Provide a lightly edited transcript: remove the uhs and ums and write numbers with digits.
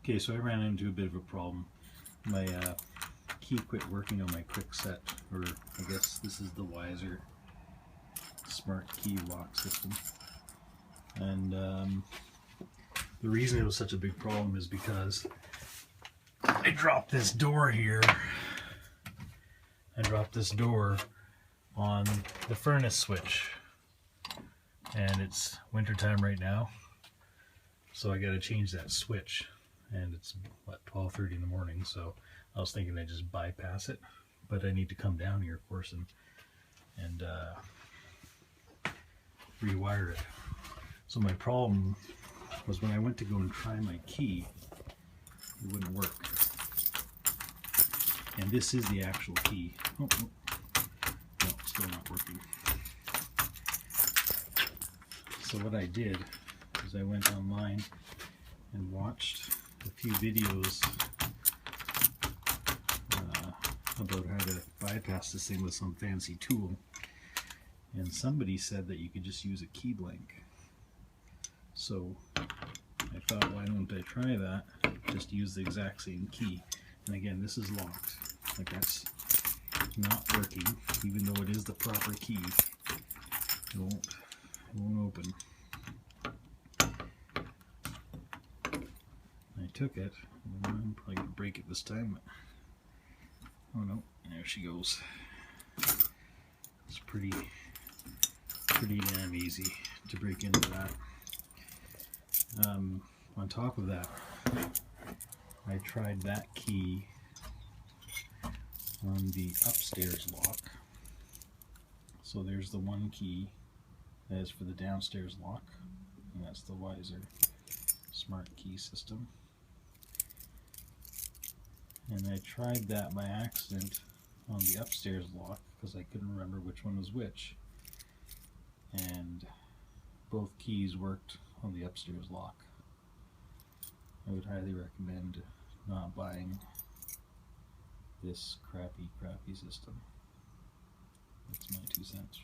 Okay, so I ran into a bit of a problem. My key quit working on my quick set, or I guess this is the Weiser SmartKey lock system. And the reason it was such a big problem is because I dropped this door here. I dropped this door on the furnace switch, and it's wintertime right now, so I got to change that switch. And it's what, 12:30 in the morning, so I was thinking I'd just bypass it, but I need to come down here, of course, and rewire it. So my problem was when I went to go and try my key, it wouldn't work. And this is the actual key. Oh, no, still not working. So what I did is I went online and watched a few videos about how to bypass this thing with some fancy tool, and somebody said that you could just use a key blank. So I thought, why don't I try that? Just use the exact same key. And again, this is locked. Like, that's not working, even though it is the proper key. It won't open. I took it. I'm probably gonna break it this time. But, oh no, there she goes. It's pretty damn easy to break into that. On top of that, I tried that key on the upstairs lock. So there's the one key that is for the downstairs lock, and that's the Weiser SmartKey system. And I tried that by accident on the upstairs lock because I couldn't remember which one was which, and both keys worked on the upstairs lock. I would highly recommend not buying this crappy system. That's my 2 cents.